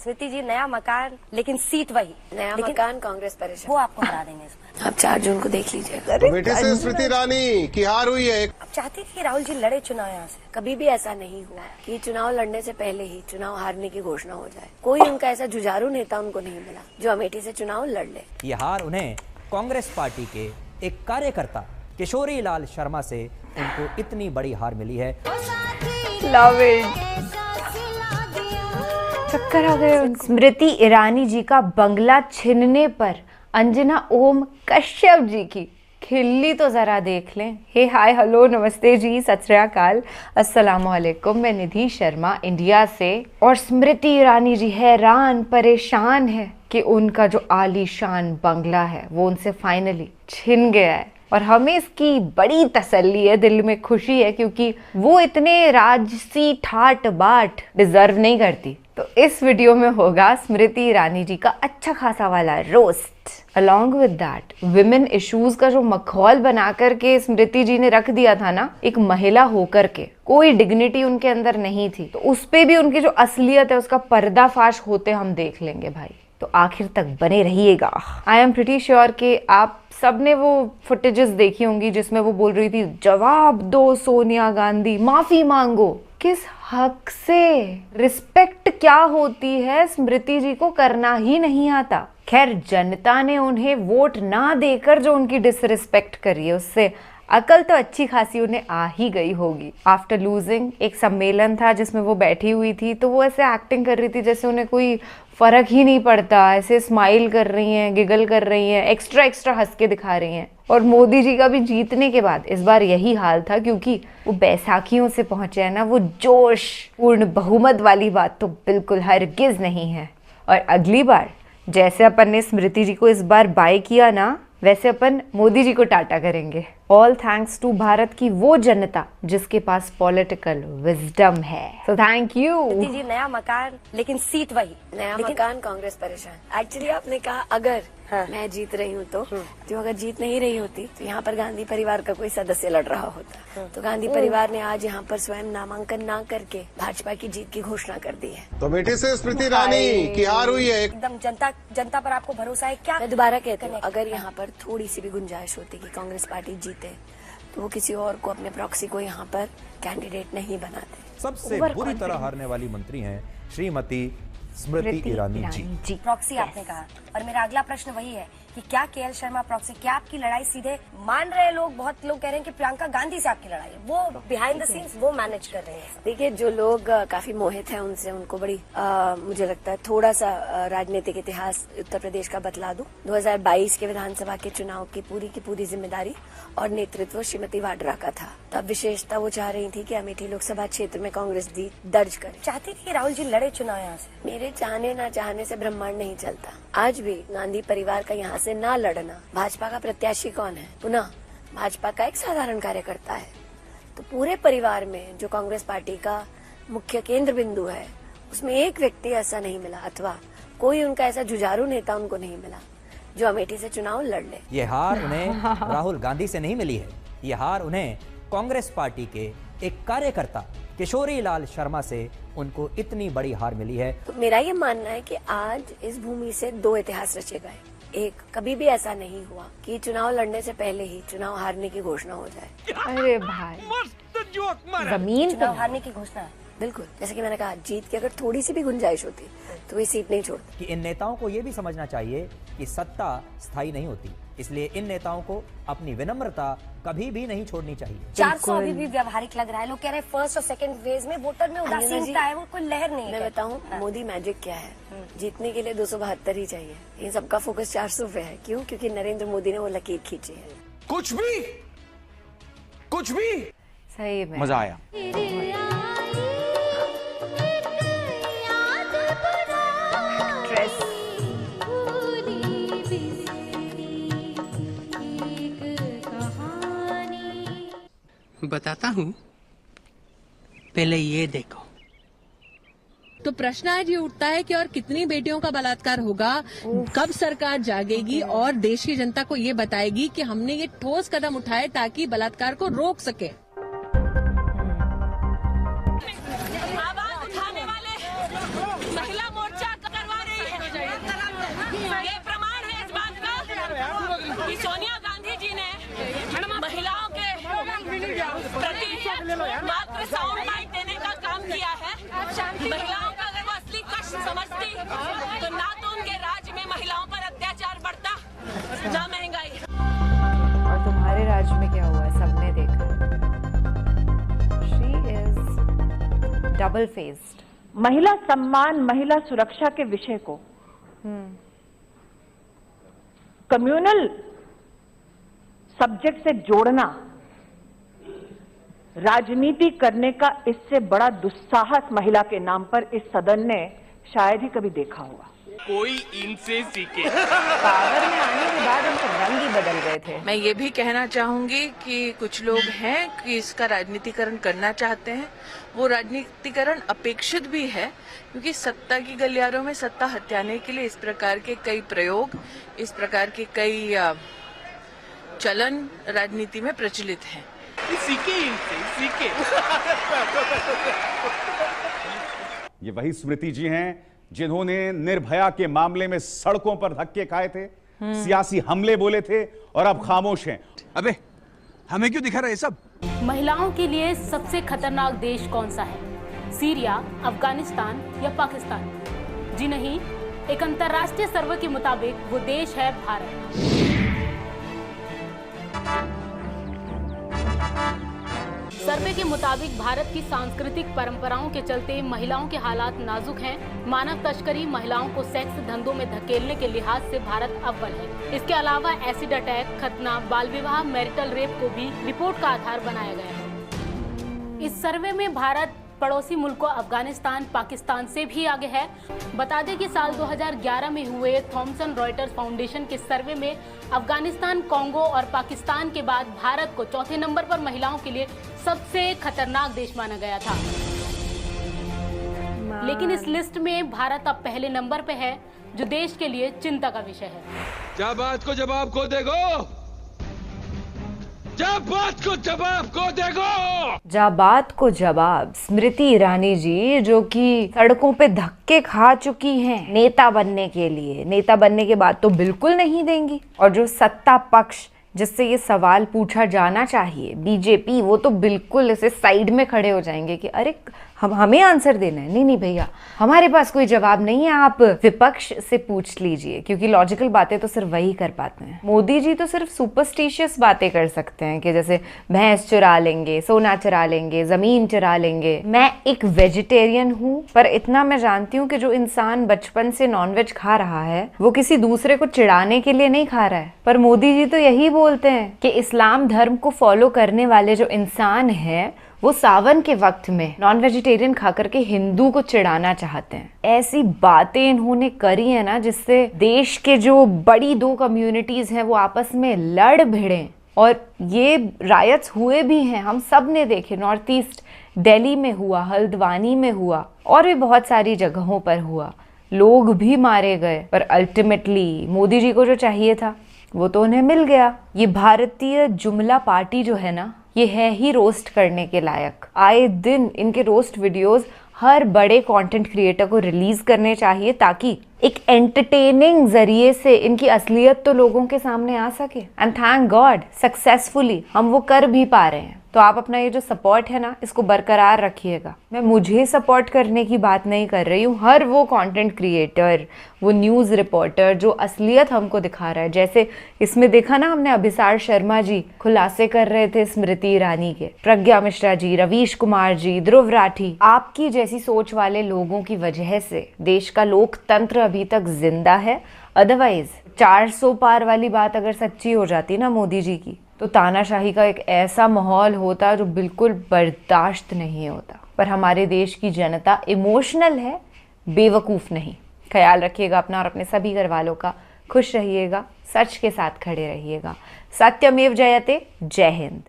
स्मृति जी नया मकान, लेकिन सीट वही। नया मकान, कांग्रेस परेशान। वो आपको हरा देंगे इस बार। आप 4 जून को देख लीजिएगा। बेटे से स्मृति ईरानी की हार हुई है। आप चाहती थी कि राहुल जी लड़े चुनाव यहाँ से? कभी भी ऐसा नहीं हुआ कि चुनाव लड़ने से पहले ही चुनाव हारने की घोषणा हो जाए। कोई उनका ऐसा जुझारू नेता उनको नहीं मिला जो अमेठी से चुनाव लड़ ले। ये हार उन्हें कांग्रेस पार्टी के एक कार्यकर्ता किशोरी लाल शर्मा से उनको इतनी बड़ी हार मिली है। Love it. चक्कर आ गए। स्मृति ईरानी जी का बंगला छीनने पर अंजना ओम कश्यप जी की खिल्ली तो जरा देख लें। हे हाय हेलो नमस्ते जी, सत श्री अकाल, अस्सलाम वालेकुम। मैं निधि शर्मा इंडिया से। और स्मृति ईरानी जी हैरान परेशान है कि उनका जो आलीशान बंगला है वो उनसे फाइनली छिन गया है। और हमें इसकी बड़ी तसल्ली है, दिल में खुशी है, क्योंकि वो इतने राजसी ठाट बाट डिजर्व नहीं करती। तो इस वीडियो में होगा स्मृति ईरानी जी का अच्छा खासा वाला roast. Along with that women issues का जो मखौल बना करके स्मृति जी ने रख दिया था ना, एक महिला होकर के कोई डिग्निटी उनके अंदर नहीं थी, तो उस पे भी उनकी जो असलियत है उसका पर्दाफाश होते हम देख लेंगे भाई। तो आखिर तक बने रहिएगा। आई एम प्रिटी श्योर कि आप सबने वो फुटेजेस देखी होंगी जिसमें वो बोल रही थी जवाब दो सोनिया गांधी, माफी मांगो। किस हक से? रिस्पेक्ट क्या होती है स्मृति जी को करना ही नहीं आता। खैर जनता ने उन्हें वोट ना देकर जो उनकी डिसरिस्पेक्ट करी है, उससे अकल तो अच्छी खासी उन्हें आ ही गई होगी। आफ्टर लूजिंग एक सम्मेलन था जिसमें वो बैठी हुई थी, तो वो ऐसे एक्टिंग कर रही थी जैसे उन्हें कोई फर्क ही नहीं पड़ता। ऐसे स्माइल कर रही हैं, गिगल कर रही हैं, एक्स्ट्रा हंस के दिखा रही हैं। और मोदी जी का भी जीतने के बाद इस बार यही हाल था, क्योंकि वो बैसाखियों से पहुंचे हैं ना, वो जोश पूर्ण बहुमत वाली बात तो बिल्कुल हरगिज नहीं है। और अगली बार जैसे अपन ने स्मृति जी को इस बार बाय किया ना, वैसे अपन मोदी जी को टाटा करेंगे। ऑल थैंक्स टू भारत की वो जनता जिसके पास पॉलिटिकल विजडम है। तो थैंक यू। स्मृति जी नया मकान, लेकिन सीट वही। नया मकान, कांग्रेस परेशान। एक्चुअली आपने कहा अगर मैं जीत रही हूँ तो अगर जीत नहीं रही होती तो यहाँ पर गांधी परिवार का कोई सदस्य लड़ रहा होता। तो गांधी परिवार ने आज यहाँ पर स्वयं नामांकन ना करके भाजपा की जीत की घोषणा कर दी है। तो बेटे से स्मृति ईरानी की हार हुई है। एकदम जनता पर आपको भरोसा है क्या? मैं दोबारा कहती हूँ, अगर यहाँ पर थोड़ी सी भी गुंजाइश होती कि कांग्रेस पार्टी जीते तो वो किसी और को, अपने प्रॉक्सी को यहाँ पर कैंडिडेट नहीं बनाते। सबसे बुरी तरह हारने वाली मंत्री हैं श्रीमती स्मृति ईरानी जी। प्रॉक्सी आपने कहा, और मेरा अगला प्रश्न वही है कि क्या केएल शर्मा प्रॉक्सी, क्या आपकी लड़ाई सीधे मान रहे लोग, बहुत लोग कह रहे हैं कि प्रियंका गांधी से आपकी लड़ाई है, वो बिहाइंड द सीन्स वो मैनेज कर रहे हैं? देखिए, जो लोग काफी मोहित हैं उनसे, उनको बड़ी मुझे लगता है थोड़ा सा राजनीतिक इतिहास उत्तर प्रदेश का बतला दूं। 2022 के विधानसभा के चुनाव की पूरी जिम्मेदारी और नेतृत्व श्रीमती वाड्रा का था। तब विशेषता वो चाह रही थी कि अमेठी लोकसभा क्षेत्र में कांग्रेस दर्ज करे। चाहती थी राहुल जी लड़े चुनाव यहाँ से? मेरे चाहने ना चाहने से ब्रह्मांड नहीं चलता। आज भी गांधी परिवार का यहाँ से ना लड़ना, भाजपा का प्रत्याशी कौन है, पुनः भाजपा का एक साधारण कार्यकर्ता है, तो पूरे परिवार में जो कांग्रेस पार्टी का मुख्य केंद्र बिंदु है उसमें एक व्यक्ति ऐसा नहीं मिला, अथवा कोई उनका ऐसा जुझारू नेता उनको नहीं मिला जो अमेठी से चुनाव लड़ ले। ये हार उन्हें राहुल गांधी से नहीं मिली है, ये हार उन्हें कांग्रेस पार्टी के एक कार्यकर्ता किशोरी लाल शर्मा से उनको इतनी बड़ी हार मिली है। तो मेरा ये मानना है कि आज इस भूमि से 2 इतिहास रचे गए। एक, कभी भी ऐसा नहीं हुआ कि चुनाव लड़ने से पहले ही चुनाव हारने की घोषणा हो जाए। अरे भाई, जमीन चुनाव हारने की घोषणा है। बिल्कुल, जैसे कि मैंने कहा, जीत की अगर थोड़ी सी भी गुंजाइश होती तो वे सीट नहीं छोड़ते। कि इन नेताओं को ये भी समझना चाहिए कि सत्ता स्थायी नहीं होती, इसलिए इन नेताओं को अपनी विनम्रता कभी भी नहीं छोड़नी चाहिए। 400 अभी भी व्यवहारिक लग रहा है। लोग कह रहे हैं फर्स्ट और सेकंड फेज में वोटर में उदासीनता है, वो कोई लहर नहीं है। मैं बताऊं मोदी मैजिक क्या है। जीतने के लिए 272 ही चाहिए। इन सबका फोकस 400 पे है। क्यों? क्योंकि नरेंद्र मोदी ने वो लकीर खींची है। कुछ भी सही में मजा आया। बताता हूँ, पहले ये देखो। तो प्रश्न आज ये उठता है कि और कितनी बेटियों का बलात्कार होगा, कब सरकार जागेगी और देश की जनता को ये बताएगी कि हमने ये ठोस कदम उठाए ताकि बलात्कार को रोक सके। आवाज उठाने वाले महिला मोर्चा ट्रबल फेस्ड। महिला सम्मान, महिला सुरक्षा के विषय को कम्युनल सब्जेक्ट से जोड़ना, राजनीति करने का इससे बड़ा दुस्साहस महिला के नाम पर इस सदन ने शायद ही कभी देखा होगा। कोई इनसे सीखे। पावर में आने के बाद उनके रंग ही बदल गए थे। मैं ये भी कहना चाहूंगी कि कुछ लोग हैं कि इसका राजनीतिकरण करना चाहते हैं। वो राजनीतिकरण अपेक्षित भी है, क्योंकि सत्ता की गलियारों में सत्ता हथियाने के लिए इस प्रकार के कई प्रयोग, इस प्रकार के कई चलन राजनीति में प्रचलित हैं। सीखे इनसे, सीखे। ये वही स्मृति जी हैं जिन्होंने निर्भया के मामले में सड़कों पर धक्के खाए थे, सियासी हमले बोले थे और अब खामोश हैं। अबे हमें क्यों दिखा रहा है सब? महिलाओं के लिए सबसे खतरनाक देश कौन सा है? सीरिया, अफगानिस्तान या पाकिस्तान? जी नहीं, एक अंतर्राष्ट्रीय सर्वे के मुताबिक वो देश है भारत। सर्वे के मुताबिक भारत की सांस्कृतिक परंपराओं के चलते महिलाओं के हालात नाजुक हैं। मानव तस्करी, महिलाओं को सेक्स धंधों में धकेलने के लिहाज से भारत अव्वल है। इसके अलावा एसिड अटैक, खतना, बाल विवाह, मैरिटल रेप को भी रिपोर्ट का आधार बनाया गया है। इस सर्वे में भारत पड़ोसी मुल्कों अफगानिस्तान, पाकिस्तान से भी आगे है। बता दें कि साल 2011 में हुए थॉमसन रॉयटर्स फाउंडेशन के सर्वे में अफगानिस्तान, कांगो और पाकिस्तान के बाद भारत को चौथे नंबर पर महिलाओं के लिए सबसे खतरनाक देश माना गया था। लेकिन इस लिस्ट में भारत अब पहले नंबर पे है, जो देश के लिए चिंता का विषय है। क्या बात को जवाब को देगो? बात को जवाब को देगो। बात को जवाब स्मृति ईरानी जी, जो कि सड़कों पे धक्के खा चुकी हैं नेता बनने के लिए, नेता बनने के बाद तो बिल्कुल नहीं देंगी। और जो सत्ता पक्ष जिससे ये सवाल पूछा जाना चाहिए, बीजेपी, वो तो बिल्कुल ऐसे साइड में खड़े हो जाएंगे कि अरे हमें आंसर देना है। नहीं भैया, हमारे पास कोई जवाब नहीं है, आप विपक्ष से पूछ लीजिए, क्योंकि लॉजिकल बातें तो सिर्फ वही कर पाते हैं। मोदी जी तो सिर्फ सुपरस्टिशियस बातें कर सकते हैं कि जैसे भैंस चुरा लेंगे, सोना चुरा लेंगे, जमीन चुरा लेंगे। मैं एक वेजिटेरियन हूँ, पर इतना मैं जानती हूँ कि जो इंसान बचपन से नॉनवेज खा रहा है वो किसी दूसरे को चिढ़ाने के लिए नहीं खा रहा है। पर मोदी जी तो यही बोलते हैं कि इस्लाम धर्म को फॉलो करने वाले जो इंसान है वो सावन के वक्त में नॉन वेजिटेरियन खा करके हिंदू को चिढ़ाना चाहते हैं। ऐसी बातें इन्होंने करी है ना, जिससे देश के जो बड़ी दो कम्युनिटीज हैं वो आपस में लड़ भिड़े। और ये रायट्स हुए भी हैं, हम सब ने देखे। नॉर्थ ईस्ट दिल्ली में हुआ, हल्द्वानी में हुआ, और भी बहुत सारी जगहों पर हुआ। लोग भी मारे गए, पर अल्टीमेटली मोदी जी को जो चाहिए था वो तो उन्हें मिल गया। ये भारतीय जुमला पार्टी जो है ना, ये है ही रोस्ट करने के लायक। आए दिन इनके रोस्ट वीडियोस हर बड़े कंटेंट क्रिएटर को रिलीज करने चाहिए, ताकि एक एंटरटेनिंग जरिए से इनकी असलियत तो लोगों के सामने आ सके। एंड थैंक गॉड सक्सेसफुली हम वो कर भी पा रहे हैं। तो आप अपना ये जो सपोर्ट है ना, इसको बरकरार रखिएगा। मैं मुझे सपोर्ट करने की बात नहीं कर रही हूँ, हर वो कंटेंट क्रिएटर, वो न्यूज़ रिपोर्टर जो असलियत हमको दिखा रहा है। जैसे इसमें देखा ना हमने, अभिसार शर्मा जी खुलासे कर रहे थे स्मृति ईरानी के, प्रज्ञा मिश्रा जी, रवीश कुमार जी, ध्रुव राठी। आपकी जैसी सोच वाले लोगों की वजह से देश का लोकतंत्र अभी तक जिंदा है। अदरवाइज 400 पार वाली बात अगर सच्ची हो जाती ना मोदी जी की, तो तानाशाही का एक ऐसा माहौल होता जो बिल्कुल बर्दाश्त नहीं होता। पर हमारे देश की जनता इमोशनल है, बेवकूफ़ नहीं। ख्याल रखिएगा अपना और अपने सभी घर वालों का। खुश रहिएगा, सच के साथ खड़े रहिएगा। सत्यमेव जयते। जय हिंद।